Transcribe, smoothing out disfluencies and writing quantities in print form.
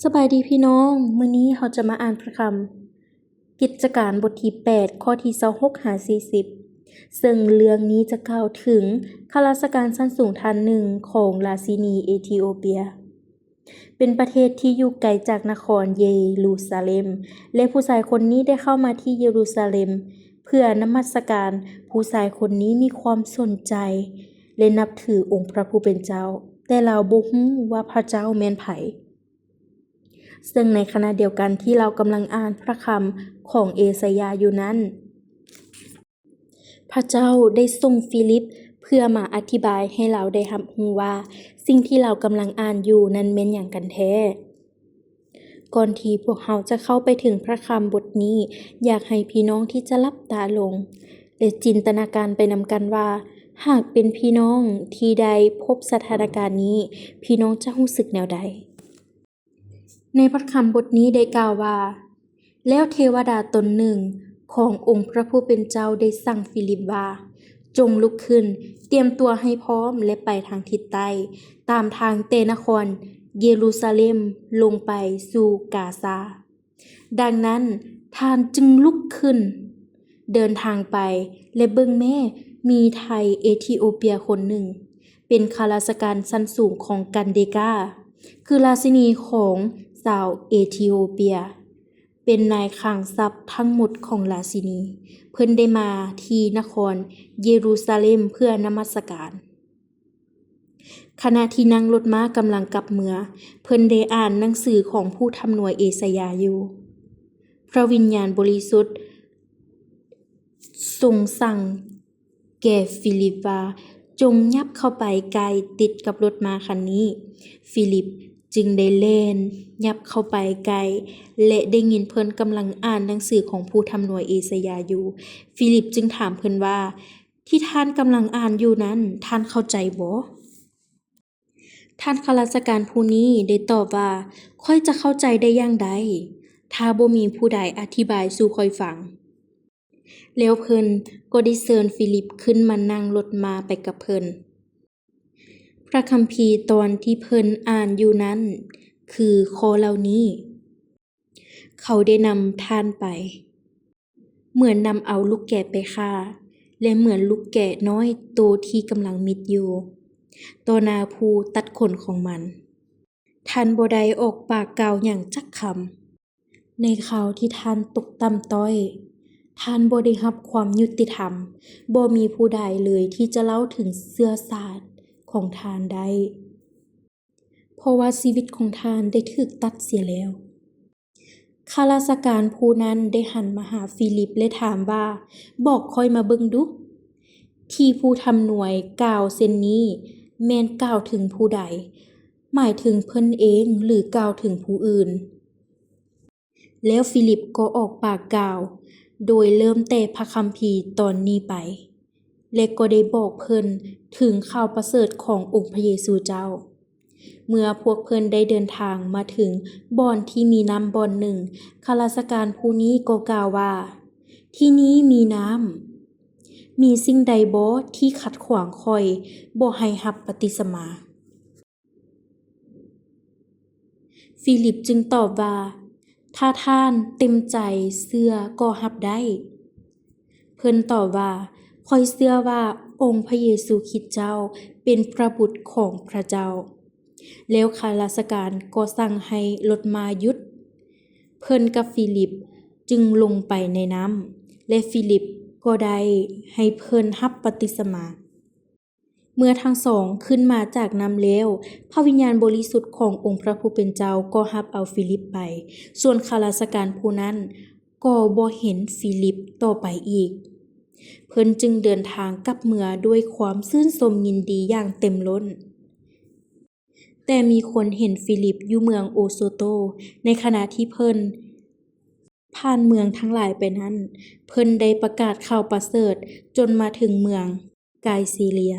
สบายดีพี่น้องมื้อนี้เราจะมาอ่านพระคำกิจการบทที่8ข้อที่26หา40ซึ่งเรื่องนี้จะกล่าวถึงข้าราชการชั้นสูงท่านหนึ่งของราชินีเอธิโอเปียเป็นประเทศที่อยู่ไกลจากนครเยรูซาเล็มและผู้ชายคนนี้ได้เข้ามาที่เยรูซาเล็มเพื่อนมัสการผู้ชายคนนี้มีความสนใจและนับถือองค์พระผู้เป็นเจ้าแต่เราบ่ฮู้ว่าพระเจ้าแม่นไผซึ่งในขณะเดียวกันที่เรากำลังอ่านพระคำของเอสายาอยู่นั้นพระเจ้าได้ส่งฟิลิปเพื่อมาอธิบายให้เราได้รับรู้ว่าสิ่งที่เรากำลังอ่านอยู่นั้นแม่นหยังกันแท้ก่อนที่พวกเราจะเข้าไปถึงพระคำบทนี้อยากให้พี่น้องที่จะหลับตาลงและจินตนาการไปนำกันว่าหากเป็นพี่น้องที่ได้พบสถานการณ์นี้พี่น้องจะรู้สึกแนวใดในพระคำบทนี้ได้กล่าวว่าแล้วเทวดาตนหนึ่งขององค์พระผู้เป็นเจ้าได้สั่งฟิลิปว่าจงลุกขึ้นเตรียมตัวให้พร้อมและไปทางทิศใต้ตามทางเตนครเยรูซาเล็มลงไปสู่กาซาดังนั้นท่านจึงลุกขึ้นเดินทางไปและเบิ่งแม่มีไทยเอธิโอเปียคนหนึ่งเป็นข้าราชการชั้นสูงของกันเดกาคือราชินีของชาวเอธิโอเปียเป็นนายข้างทรัพย์ทั้งหมดของราชินีเพิ่นได้มาที่นครเยรูซาเล็มเพื่อนมัสการขณะที่นั่งรถม้ากำลังกลับเมืองเพิ่นได้อ่านหนังสือของผู้ทำนวยเอสายาอยู่พระวิญญาณบริสุทธิ์ทรงสั่งแก่ฟิลิปว่าจงยับเข้าไปใกล้ติดกับรถม้าคันนี้ฟิลิปจึงได้เล่นยับเข้าไปไกลและได้ยินเพิ่นกำลังอ่านหนังสือของผู้ทำนวยเอสายาอยู่ฟิลิปจึงถามเพิ่นว่าที่ท่านกำลังอ่านอยู่นั้นท่านเข้าใจบ่ท่านข้าราชการผู้นี้ได้ตอบว่าข้อยจะเข้าใจได้อย่างใดถ้าบ่มีผู้ใดอธิบายสู่ข้อยฟังแล้วเพิ่นก็ได้เชิญฟิลิปขึ้นมานั่งรถม้าไปกับเพิ่นพระคัมภีร์ตอนที่เพิ่นอ่านอยู่นั้นคือข้อเหล่านี้เขาได้นำท่านไปเหมือนนำเอาลูกแกะไปฆ่าและเหมือนลูกแกะน้อยโตที่กำลังมิดอยู่ต่อหน้าผู้ตัดขนของมันท่านบ่ได้ออกปากกล่าวหยังจักคำในคราวที่ท่านตกต่ำต้อยท่านบ่ได้รับความยุติธรรมบ่มีผู้ใดเลยที่จะเล่าถึงเชื้อชาติของท่านได้เพราะว่าชีวิตของท่านได้ถูกตัดเสียแล้วข้าราชการผู้นั้นได้หันมาหาฟิลิปและถามว่าบอกข้อยมาเบิ่งดูที่ผู้ทำหน่วยกล่าวเช่นนี้แม่นกล่าวถึงผู้ใดหมายถึงเพิ่นเองหรือกล่าวถึงผู้อื่นแล้วฟิลิปก็ออกปากกล่าวโดยเริ่มแต่พระคัมภีร์ตอนนี้ไปและก็ได้บอกเพิ่นถึงข่าวประเสริฐขององค์พระเยซูเจ้าเมื่อพวกเพิ่นได้เดินทางมาถึงบ่อนที่มีน้ำบ่อนหนึ่งข้าราชการผู้นี้ก็กล่าวว่าที่นี้มีน้ำมีสิ่งใดบ่ที่ขัดขวางข้อยบ่ให้รับบัพติศมาฟิลิปจึงตอบว่าถ้าท่านเต็มใจเชื่อก็รับได้เพิ่นตอบว่าข้อยเชื่อว่าองค์พระเยซูคริสต์เจ้าเป็นพระบุตรของพระเจ้าแล้วข้าราชการก็สั่งให้รถม้าหยุดเพิ่นกับฟิลิปจึงลงไปในน้ำและฟิลิปก็ได้ให้เพิ่นรับบัพติศมาเมื่อทั้งสองขึ้นมาจากน้ำแล้วพระวิญญาณบริสุทธิ์ขององค์พระผู้เป็นเจ้าก็รับเอาฟิลิปไปส่วนข้าราชการผู้นั้นก็บ่เห็นฟิลิปต่อไปอีกเพิ่นจึงเดินทางกลับเมืองด้วยความชื่นชมยินดีอย่างเต็มล้นแต่มีคนเห็นฟิลิปอยู่เมืองโอโซโตในขณะที่เพิ่นผ่านเมืองทั้งหลายไปนั้นเพิ่นได้ประกาศข่าวประเสริฐจนมาถึงเมืองไกซเรีย